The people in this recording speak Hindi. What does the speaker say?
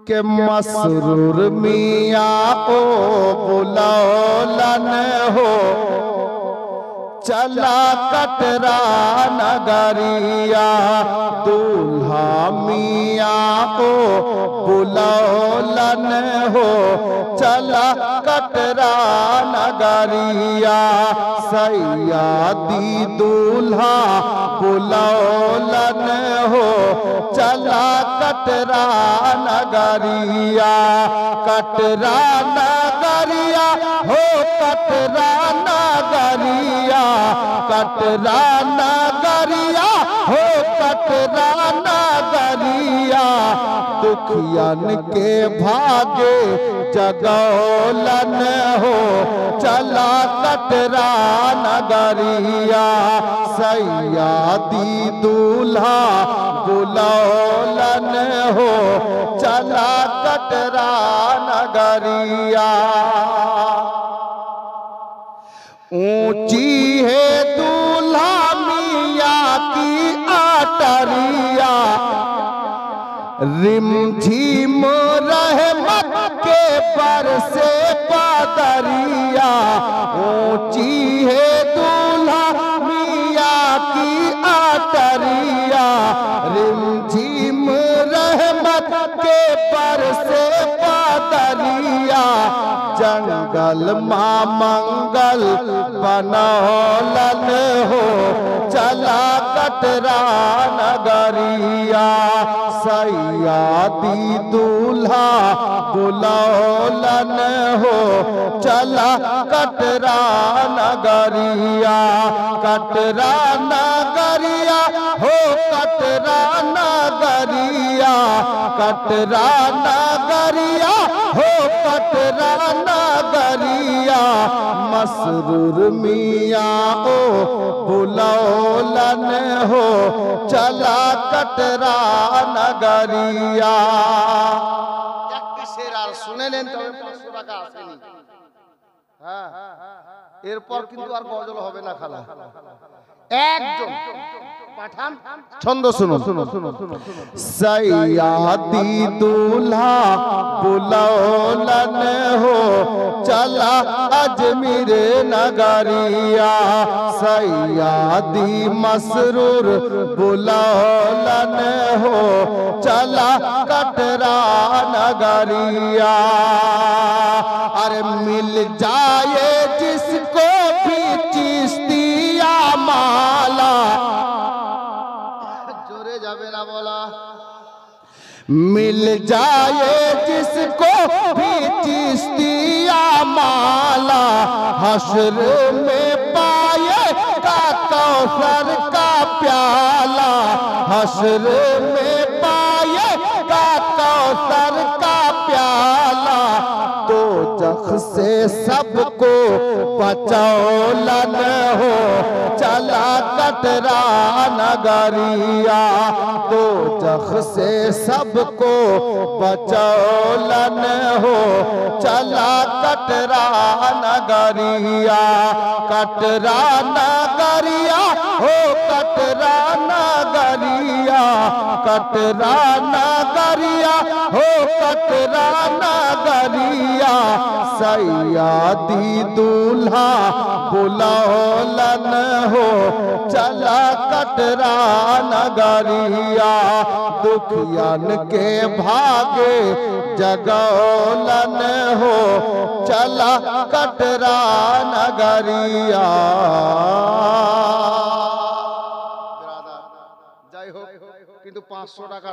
के मसरूर मियाँ ओ बुलौलन हो चला कटरा नगरिया दूल्हा मियाँ ओ बुलौलन हो चला कटरा नगरिया सैयदी दूल्हा बुलौलन हो चला कटरा नगरिया कटरा नगरिया हो कटरा नगरिया कटरा नगरिया हो कटरा नगरिया दुखियन के भागे जगौलन हो चला कटरा नगरिया सैयदी दूल्हा बुलौलन हो चला कटरा नगरिया ऊंची है दूल्हा मियाँ की आटरिया रिमझिम रहमत के बरसे बादरिया ऊंची है दूल्हा मियाँ की आटरिया रिमझिम रहमत के बरसे बादरिया जंगल माँ मंगल बनौलन हो चला कटरा नगरिया सैयदी दूल्हा बुलौलन हो चला कटरा नगरिया कटरा नगरिया हो कटरा नगरिया कटरा नगरिया हो कटरा नगरिया मसरूर मियाँ ओ बुलौलन हो चला कटरा नगरिया शेर আর শুনেলেন তবে 500 টাকা আসেনি হ্যাঁ এরপর কিন্তু আর গজল হবে না খালা একদম পাঠান ছন্দ শুনুন सैयदी दूल्हा बुलौलन हो चला अजमेर नगरिया सैयदी मसरूर बुलौलन हो चला कटरा नगरिया अरे मिल जाए जिसको भी चिश्तिया माला जोरे जावे ना बोला मिल जाए जिसको भी चिश्तिया माला हश्र में पाए का कौसर का प्याला हश्र में पाए का कौसर का प्याला तो जख से सबको बचौलन हो चला कटरा नगरिया तो जख से सबको बचौलन हो चला कटरा नगरिया कटरा नगरिया हो कटरा नगरिया कटरा नगरिया हो कटरा नगरिया सैयदी दूल्हा बुलौलन हो चला कटरा नगरिया दुखियन के भागे जगौलन हो चला कटरा नगरिया যাই হোক কিন্তু 500 টাকা